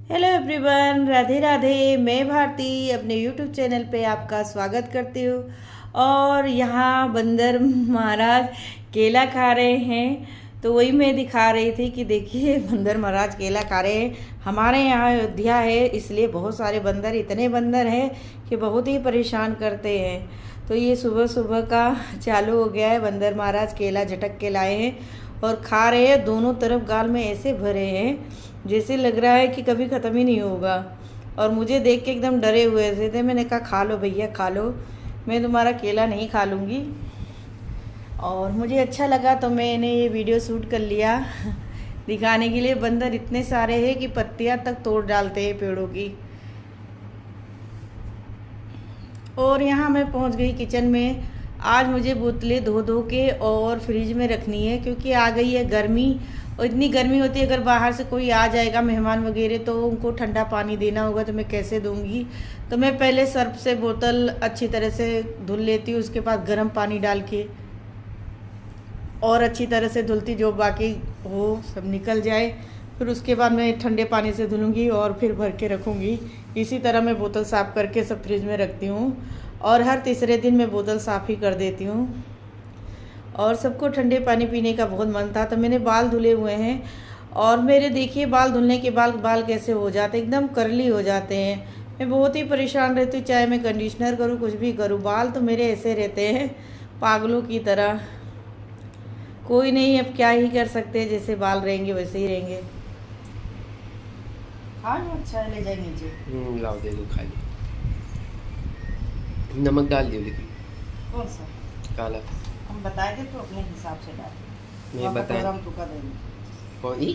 Hello everyone, Radhe Radhe. मैं भारती अपने YouTube channel पे आपका स्वागत करती हूँ। और यहाँ बंदर महाराज केला खा रहे हैं, तो वही मैं दिखा रही थी कि देखिए बंदर महाराज केला खा रहे हैं। हमारे यहाँ अयोध्या है, इसलिए बहुत सारे बंदर, इतने बंदर हैं कि बहुत ही परेशान करते हैं। तो ये सुबह सुबह का चालू हो गया है। बंदर महाराज केला झटक के लाए हैं और खा रहे हैं। दोनों तरफ गाल में ऐसे भरे हैं जैसे लग रहा है कि कभी ख़त्म ही नहीं होगा। और मुझे देख के एकदम डरे हुए से थे। मैंने कहा खा लो भैया खा लो, मैं तुम्हारा केला नहीं खा लूँगी। और मुझे अच्छा लगा तो मैंने ये वीडियो शूट कर लिया दिखाने के लिए। बंदर इतने सारे हैं कि पत्तियाँ तक तोड़ डालते हैं पेड़ों की। और यहाँ मैं पहुँच गई किचन में। आज मुझे बोतलें धो धो के और फ्रिज में रखनी है, क्योंकि आ गई है गर्मी। और इतनी गर्मी होती है, अगर बाहर से कोई आ जाएगा मेहमान वगैरह तो उनको ठंडा पानी देना होगा, तो मैं कैसे दूंगी। तो मैं पहले सर्फ से बोतल अच्छी तरह से धुल लेती हूँ, उसके बाद गर्म पानी डाल के और अच्छी तरह से धुलती, जो बाकी हो सब निकल जाए। फिर उसके बाद मैं ठंडे पानी से धुलूँगी और फिर भर के रखूँगी। इसी तरह मैं बोतल साफ़ करके सब फ्रिज में रखती हूँ। और हर तीसरे दिन मैं बोतल साफ़ ही कर देती हूँ। और सबको ठंडे पानी पीने का बहुत मन था, तो मैंने बाल धुले हुए हैं। और मेरे देखिए बाल धुलने के बाद बाल कैसे हो जाते, एकदम कर्ली हो जाते हैं। मैं बहुत ही परेशान रहती हूँ, चाहे मैं कंडीशनर करूँ कुछ भी करूँ, बाल तो मेरे ऐसे रहते हैं पागलों की तरह। कोई नहीं, अब क्या ही कर सकते हैं, जैसे बाल रहेंगे वैसे ही रहेंगे। हाँ अच्छा ले जाए नीचे। लाओ दे दो खाली। नमक डाल दियो लेकिन। कौन सा? काला। हम बताए थे तो अपने हिसाब से डाल। मैं बताया हम तो कर देंगे। कौन ही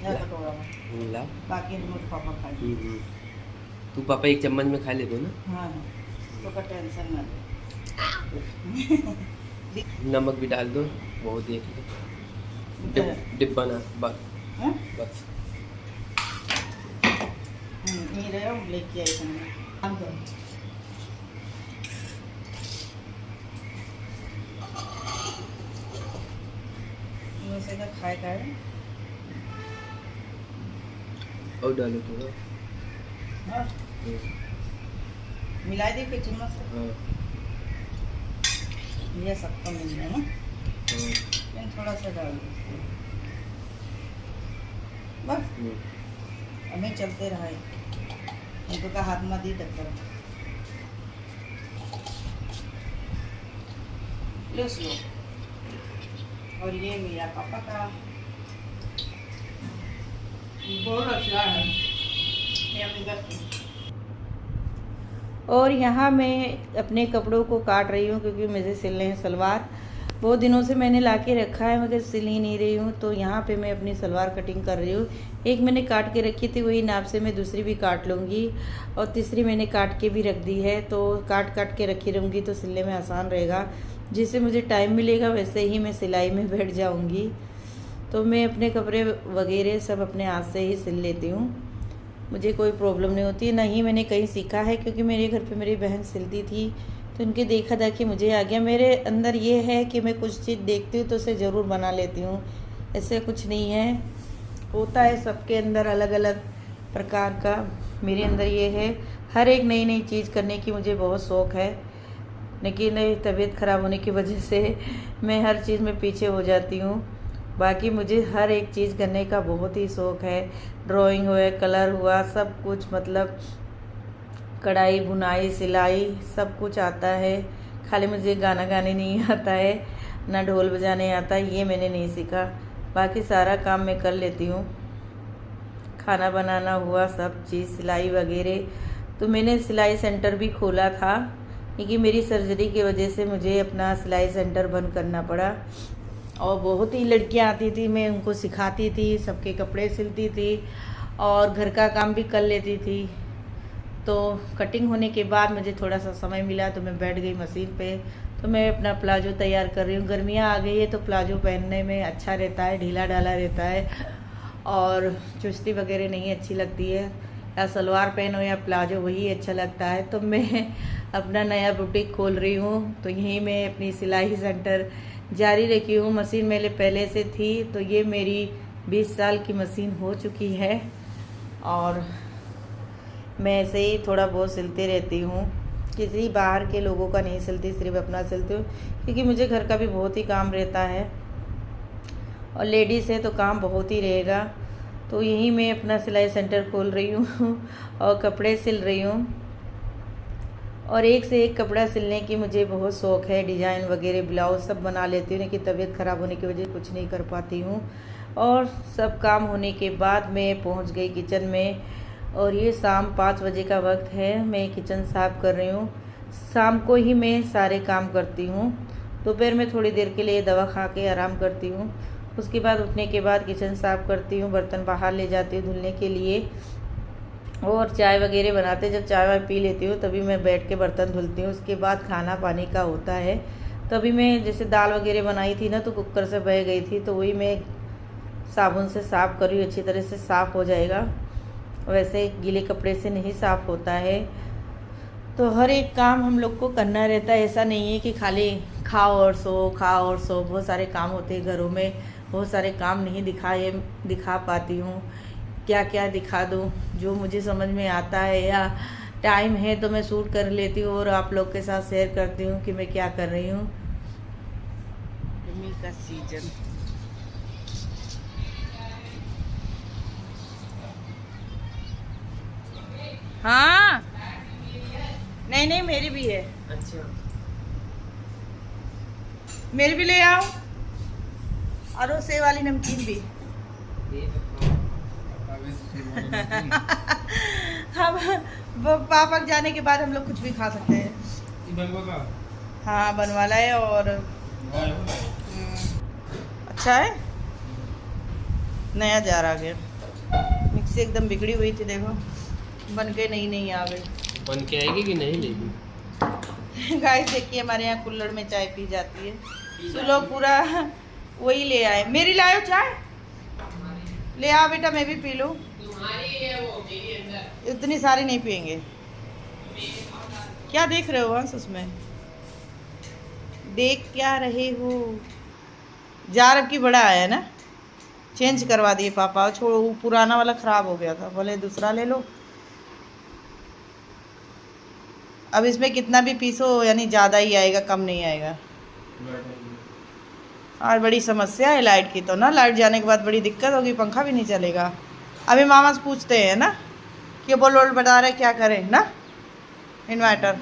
कटोरा में ला बाकी हम लोग पापा खाएंगे। तू पापा एक चम्मच में खा ले दो ना। हाँ तो का टेंशन ना ले। नमक भी डाल दो, बहुत देख लो। डिब्बा ना बस नहीं रहे हम लेके आए थे हम तो। वैसे का खाए का है और डालो थोड़ा। हाँ मिला दे के चम्मच से। हाँ ये सबका मिल जाए ना। लेकिन थोड़ा सा डाल दो बस। हमें चलते रहा है, उनको का हाथ में दी तक लो स्लो। और ये मेरा पापा का बहुत अच्छा है। और यहाँ मैं अपने कपड़ों को काट रही हूँ, क्योंकि मुझे सिलने हैं सलवार। बहुत दिनों से मैंने ला के रखा है मगर सिल ही नहीं रही हूँ, तो यहाँ पे मैं अपनी सलवार कटिंग कर रही हूँ। एक मैंने काट के रखी थी, वही नाप से मैं दूसरी भी काट लूँगी। और तीसरी मैंने काट के भी रख दी है, तो काट काट के रखी रहूँगी तो सिलने में आसान रहेगा। जिससे मुझे टाइम मिलेगा वैसे ही मैं सिलाई में बैठ जाऊँगी। तो मैं अपने कपड़े वगैरह सब अपने हाथ से ही सिल लेती हूँ, मुझे कोई प्रॉब्लम नहीं होती। ना ही मैंने कहीं सीखा है, क्योंकि मेरे घर पे मेरी बहन सिलती थी, तो उनके देखा देखी मुझे आ गया। मेरे अंदर ये है कि मैं कुछ चीज़ देखती हूँ तो उसे ज़रूर बना लेती हूँ। ऐसे कुछ नहीं है, होता है सबके अंदर अलग अलग प्रकार का। मेरे अंदर ये है, हर एक नई नई चीज़ करने की मुझे बहुत शौक़ है। लेकिन तबीयत ख़राब होने की वजह से मैं हर चीज़ में पीछे हो जाती हूँ। बाकी मुझे हर एक चीज़ करने का बहुत ही शौक़ है। ड्राइंग हुआ, कलर हुआ, सब कुछ, मतलब कढ़ाई बुनाई सिलाई सब कुछ आता है। खाली मुझे गाना गाने नहीं आता है, ना ढोल बजाने आता है, ये मैंने नहीं सीखा। बाकी सारा काम मैं कर लेती हूँ। खाना बनाना हुआ, सब चीज़, सिलाई वगैरह। तो मैंने सिलाई सेंटर भी खोला था, क्योंकि मेरी सर्जरी की वजह से मुझे अपना सिलाई सेंटर बंद करना पड़ा। और बहुत ही लड़कियां आती थी, मैं उनको सिखाती थी, सबके कपड़े सिलती थी और घर का काम भी कर लेती थी। तो कटिंग होने के बाद मुझे थोड़ा सा समय मिला तो मैं बैठ गई मशीन पे। तो मैं अपना प्लाजो तैयार कर रही हूँ। गर्मियाँ आ गई है तो प्लाजो पहनने में अच्छा रहता है, ढीला ढाला रहता है और चुस्ती वगैरह नहीं अच्छी लगती है। या सलवार पहनो या प्लाजो, वही अच्छा लगता है। तो मैं अपना नया बुटीक खोल रही हूँ, तो यहीं मैं अपनी सिलाई सेंटर जारी रखी हूँ। मशीन मेरे पहले से थी, तो ये मेरी 20 साल की मशीन हो चुकी है। और मैं ऐसे ही थोड़ा बहुत सिलती रहती हूँ, किसी बाहर के लोगों का नहीं सिलती, सिर्फ अपना सिलती हूँ, क्योंकि मुझे घर का भी बहुत ही काम रहता है और लेडीज़ है तो काम बहुत ही रहेगा। तो यही मैं अपना सिलाई सेंटर खोल रही हूँ और कपड़े सिल रही हूँ, और एक से एक कपड़ा सिलने की मुझे बहुत शौक़ है। डिज़ाइन वगैरह ब्लाउज सब बना लेती हूँ, लेकिन तबीयत ख़राब होने की वजह से कुछ नहीं कर पाती हूँ। और सब काम होने के बाद मैं पहुँच गई किचन में, और ये शाम 5 बजे का वक्त है। मैं किचन साफ़ कर रही हूँ। शाम को ही मैं सारे काम करती हूँ। दोपहर में थोड़ी देर के लिए दवा खा के आराम करती हूँ। उसके बाद उठने के बाद किचन साफ़ करती हूँ, बर्तन बाहर ले जाती हूँ धुलने के लिए, और चाय वगैरह बनाते जब चाय वाय पी लेती हूँ तभी मैं बैठ के बर्तन धुलती हूँ। उसके बाद खाना पानी का होता है। तभी मैं जैसे दाल वगैरह बनाई थी ना, तो कुकर से बह गई थी, तो वही मैं साबुन से साफ़ कर रही हूँ, अच्छी तरह से साफ़ हो जाएगा। वैसे गीले कपड़े से नहीं साफ़ होता है। तो हर एक काम हम लोग को करना रहता है, ऐसा नहीं है कि खाली खाओ और सो, खाओ और सो। बहुत सारे काम होते हैं घरों में, बहुत सारे काम नहीं दिखा पाती हूँ। क्या क्या दिखा दूँ, जो मुझे समझ में आता है या टाइम है तो मैं शूट कर लेती हूँ और आप लोग के साथ शेयर करती हूँ कि मैं क्या कर रही हूँ। गर्मी का सीजन, हाँ नहीं नहीं मेरी भी है। अच्छा, मेरी भी ले आओ, और वो सेव वाली नमकीन भी। हम पापा जाने के बाद हम लोग कुछ भी खा सकते हैं। हाँ बनवाला है, और अच्छा है, नया जार आ गया। मिक्सी एकदम बिगड़ी हुई थी, देखो बन के नहीं आ गई। बन के आएगी कि नहीं लेगी? गाइस देखिए, हमारे यहाँ कुल्हड़ में चाय पी जाती है, तो लोग पूरा वही ले आए। मेरी लाओ चाय, ले आओ बेटा, मैं भी पी लूँ। इतनी सारी नहीं पियेंगे। क्या देख रहे हो वंश उसमें? देख क्या रहे हो? जार अब की बड़ा आया ना, चेंज करवा दिए पापा। छोड़ो, पुराना वाला ख़राब हो गया था, बोले दूसरा ले लो। अब इसमें कितना भी पीसो यानी ज़्यादा ही आएगा, कम नहीं आएगा। और बड़ी समस्या है लाइट की, तो ना लाइट जाने के बाद बड़ी दिक्कत होगी, पंखा भी नहीं चलेगा। अभी मामा से पूछते हैं ना कि बोल वोल्ट बता रहे क्या करें ना, इन्वर्टर।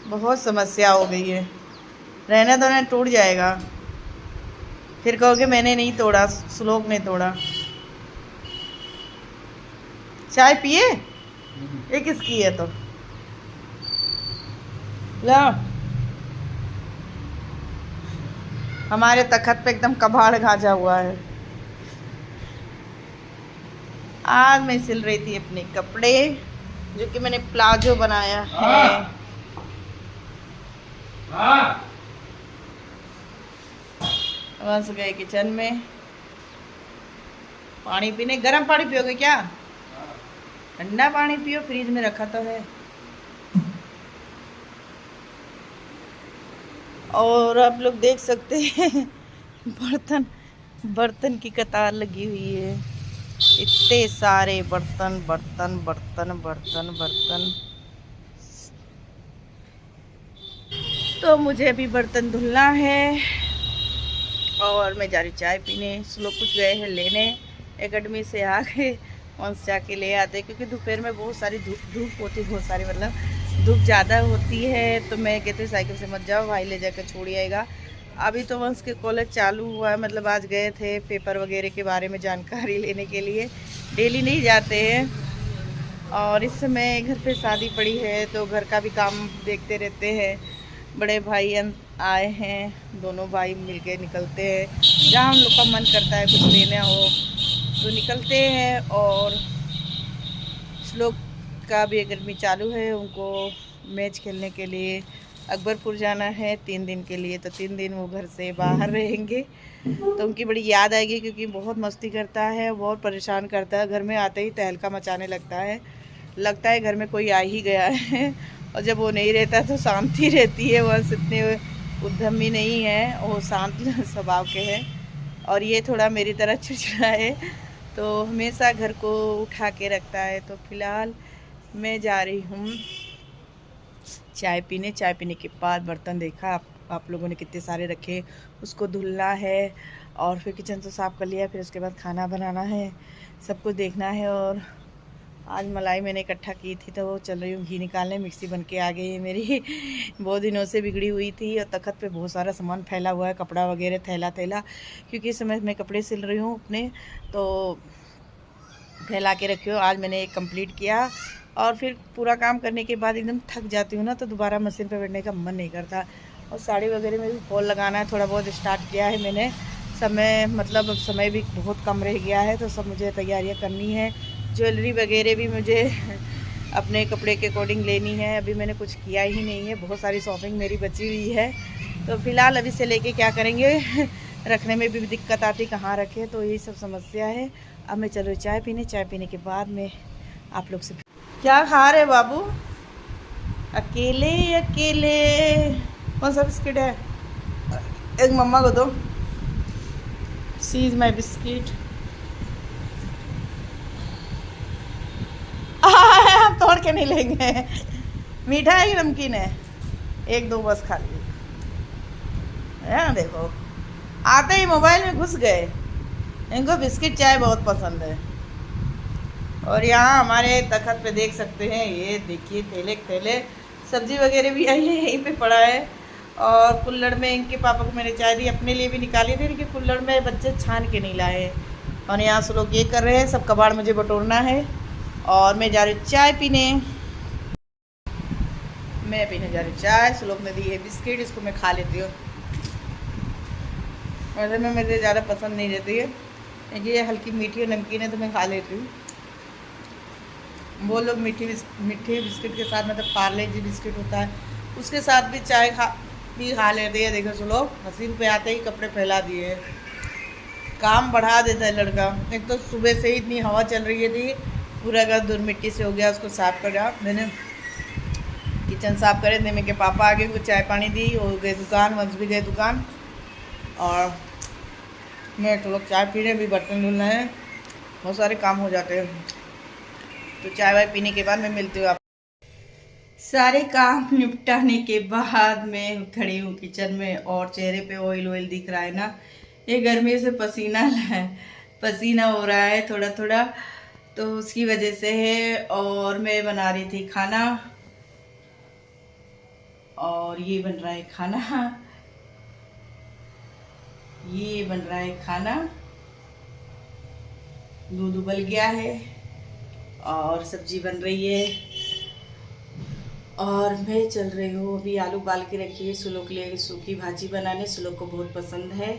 बहुत समस्या हो गई है, रहने दो, ना टूट जाएगा। फिर कहोगे मैंने नहीं तोड़ा, श्लोक ने तोड़ा। चाय पिए? ये किसकी है तो लो। हमारे तखत पे एकदम कबाड़ गाजा हुआ है। आज मैं सिल रही थी अपने कपड़े, जो कि मैंने प्लाजो बनाया है। बस गए किचन में पानी पीने। गर्म पानी पियोगे क्या? ठंडा पानी पियो, फ्रिज में रखा तो है। और आप लोग देख सकते हैं बर्तन की कतार लगी हुई है। इतने सारे बर्तन बर्तन बर्तन बर्तन बर्तन। तो मुझे अभी बर्तन धुलना है, और मैं जा रही चाय पीने। लोग कुछ गए हैं लेने, एकेडमी से आ गए, वहाँ जाके ले आते, क्योंकि दोपहर में बहुत सारी धूप होती है, बहुत सारी मतलब धूप ज़्यादा होती है। तो मैं कहती हूँ साइकिल से मत जाओ, भाई ले जाकर छोड़ आएगा। अभी तो वंश के कॉलेज चालू हुआ है, मतलब आज गए थे पेपर वगैरह के बारे में जानकारी लेने के लिए। डेली नहीं जाते हैं, और इस समय घर पे शादी पड़ी है तो घर का भी काम देखते रहते हैं। बड़े भाई आए हैं, दोनों भाई मिलके निकलते हैं। जहाँ हम लोग का मन करता है कुछ लेना हो तो निकलते हैं। और श्लोक का भी एकेडमी चालू है, उनको मैच खेलने के लिए अकबरपुर जाना है 3 दिन के लिए। तो 3 दिन वो घर से बाहर रहेंगे, तो उनकी बड़ी याद आएगी, क्योंकि बहुत मस्ती करता है, बहुत परेशान करता है। घर में आते ही तहलका मचाने लगता है घर में कोई आ ही गया है। और जब वो नहीं रहता तो शांति रहती है, बस इतने उद्यमी नहीं है, वो शांत स्वभाव के हैं। और ये थोड़ा मेरी तरह चिड़चिड़ा है, तो हमेशा घर को उठा के रखता है। तो फिलहाल मैं जा रही हूँ चाय पीने के बाद बर्तन देखा आप लोगों ने कितने सारे रखे, उसको धुलना है और फिर किचन तो साफ़ कर लिया, फिर उसके बाद खाना बनाना है, सब कुछ देखना है। और आज मलाई मैंने इकट्ठा की थी तो वो चल रही हूँ घी निकालने। मिक्सी बन के आ गई है मेरी बहुत दिनों से बिगड़ी हुई थी और तख्त पे बहुत सारा सामान फैला हुआ है, कपड़ा वगैरह थैला क्योंकि इस समय मैं कपड़े सिल रही हूँ अपने, तो फैला के रखी हो। आज मैंने एक कंप्लीट किया और फिर पूरा काम करने के बाद एकदम थक जाती हूँ ना, तो दोबारा मशीन पर बैठने का मन नहीं करता। और साड़ी वगैरह में भी फॉल लगाना है, थोड़ा बहुत स्टार्ट किया है मैंने। समय भी बहुत कम रह गया है, तो सब मुझे तैयारियां करनी है। ज्वेलरी वगैरह भी मुझे अपने कपड़े के अकॉर्डिंग लेनी है। अभी मैंने कुछ किया ही नहीं है, बहुत सारी शॉपिंग मेरी बची हुई है। तो फिलहाल अभी से लेके क्या करेंगे रखने में भी दिक्कत आती, कहाँ रखें, तो यही सब समस्या है। अब मैं चलो चाय पीने के बाद में आप लोग से। क्या खा रहे बाबू? अकेले अकेले कौन सा बिस्किट है? एक मम्मा को दो। सी इज माई बिस्किट। हम तोड़ के नहीं लेंगे। मीठा है कि नमकीन है? एक दो बस खा लिए। देखो आते ही मोबाइल में घुस गए। इनको बिस्किट चाय बहुत पसंद है। और यहाँ हमारे तख्त पे देख सकते हैं, ये देखिए थैले सब्जी वगैरह भी आई है, यहीं पे पड़ा है। और कुल्हड़ में इनके पापा को मैंने चाय दी, अपने लिए भी निकाली थी, इनके कुल्हड़ में बच्चे छान के नहीं लाए। और यहाँ से लोग ये कर रहे हैं, सब कबाड़ मुझे बटोरना है और मैं जा रही हूँ चाय पीने। मैं पीने जा रही हूँ चाय। सुलोक ने दी है बिस्किट, इसको मैं खा लेती हूँ। वैसे में मुझे ज़्यादा पसंद नहीं रहती है, ये हल्की मीठी और नमकीन है तो मैं खा लेती हूँ। वो लोग मीठे बिस्किट के साथ, मतलब पार्ले जी बिस्किट होता है, उसके साथ भी चाय खा लेते हैं। देखो सुलोक मशीन पे आते ही कपड़े फैला दिए, काम बढ़ा देता है लड़का। एक तो सुबह से ही इतनी हवा चल रही थी, पूरा घर धूल मिट्टी से हो गया, उसको साफ कर रहा। मैंने किचन साफ करे, निमे के पापा आ गए, कुछ चाय पानी दी, और गए दुकान, वंश भी गए दुकान। और मैं तो लोग चाय पी रहे, भी बर्तन धुलना है, बहुत सारे काम हो जाते हैं। तो चाय वाय पीने के बाद मैं मिलती हूँ आप। सारे काम निपटाने के बाद मैं खड़ी हूँ किचन में और चेहरे पे ऑयल दिख रहा है ना, ये गर्मी से पसीना हो रहा है थोड़ा थोड़ा, तो उसकी वजह से है। और मैं बना रही थी खाना, और ये बन रहा है खाना, दूध उबल गया है और सब्जी बन रही है। और मैं चल रही हूँ, अभी आलू उबाल के रखी है सुलोक के लिए सूखी भाजी बनाने, सुलोक को बहुत पसंद है।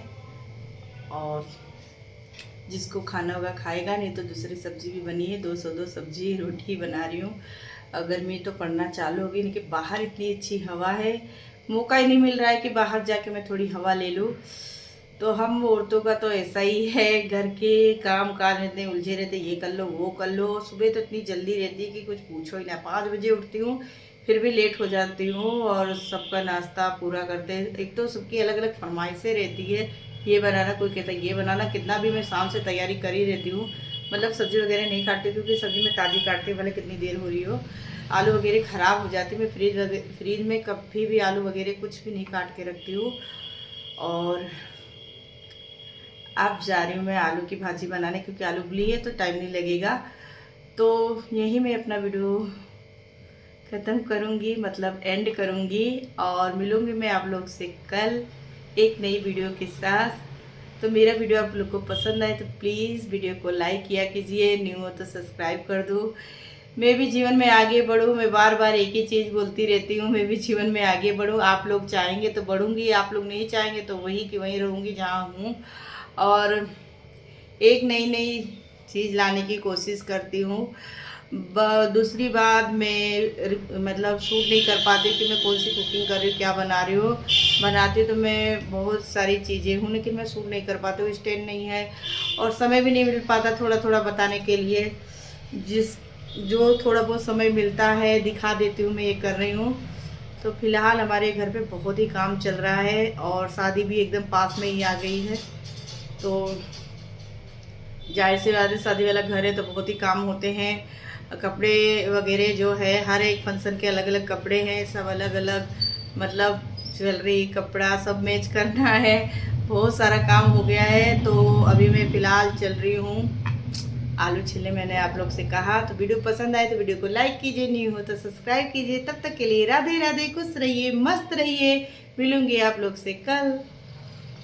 और जिसको खाना होगा खाएगा, नहीं तो दूसरी सब्जी भी बनी है, 202 सब्जी रोटी बना रही हूँ। गर्मी तो पड़ना चालू होगी, लेकिन बाहर इतनी अच्छी हवा है, मौका ही नहीं मिल रहा है कि बाहर जाके मैं थोड़ी हवा ले लूँ। तो हम औरतों का तो ऐसा ही है, घर के काम काज में इतने उलझे रहते, ये कर लो वो कर लो। सुबह तो इतनी जल्दी रहती है कि कुछ पूछो ही ना, 5 बजे उठती हूँ, फिर भी लेट हो जाती हूँ। और सबका नाश्ता पूरा करते, एक तो सबकी अलग अलग फरमाइशें रहती है, ये बनाना, कोई कहता है ये बनाना। कितना भी मैं शाम से तैयारी कर ही रहती हूँ, मतलब सब्जी वगैरह नहीं काटती, क्योंकि सब्जी में ताज़ी काटते भले कितनी देर हो रही हो, आलू वगैरह ख़राब हो जाती। मैं फ्रीज में कभी भी आलू वगैरह कुछ भी नहीं काट के रखती हूँ। और अब जा रही हूँ मैं आलू की भाजी बनाने, क्योंकि आलू उबली है तो टाइम नहीं लगेगा। तो यही मैं अपना वीडियो ख़त्म करूँगी, मतलब एंड करूँगी, और मिलूँगी मैं आप लोग से कल एक नई वीडियो के साथ। तो मेरा वीडियो आप लोग को पसंद आए तो प्लीज़ वीडियो को लाइक किया कीजिए, न्यू हो तो सब्सक्राइब कर दो। मैं भी जीवन में आगे बढ़ूँ, मैं बार बार एक ही चीज़ बोलती रहती हूँ, मैं भी जीवन में आगे बढ़ूँ। आप लोग चाहेंगे तो बढ़ूँगी, आप लोग नहीं चाहेंगे तो वहीं की वहीं रहूँगी जहाँ हूँ। और एक नई चीज़ लाने की कोशिश करती हूँ। दूसरी बात, मैं मतलब शूट नहीं कर पाती कि मैं कौन सी कुकिंग कर रही हूँ, क्या बना रही हूँ। बनाती तो मैं बहुत सारी चीज़ें हूँ, लेकिन मैं शूट नहीं कर पाती हूँ, स्टैंड नहीं है और समय भी नहीं मिल पाता थोड़ा थोड़ा बताने के लिए। जो थोड़ा बहुत समय मिलता है दिखा देती हूँ, मैं ये कर रही हूँ। तो फिलहाल हमारे घर पे बहुत ही काम चल रहा है और शादी भी एकदम पास में ही आ गई है। तो जाहिर सी बात है शादी वाला घर है तो बहुत ही काम होते हैं। कपड़े वगैरह जो है हर एक फंक्शन के अलग अलग कपड़े हैं, सब अलग अलग मतलब ज्वेलरी कपड़ा सब मैच करना है, बहुत सारा काम हो गया है। तो अभी मैं फ़िलहाल चल रही हूँ आलू छिलने। मैंने आप लोग से कहा, तो वीडियो पसंद आए तो वीडियो को लाइक कीजिए, न्यू हो तो सब्सक्राइब कीजिए। तब तक के लिए राधे राधे, खुश रहिए, मस्त रहिए। मिलूंगी आप लोग से कल।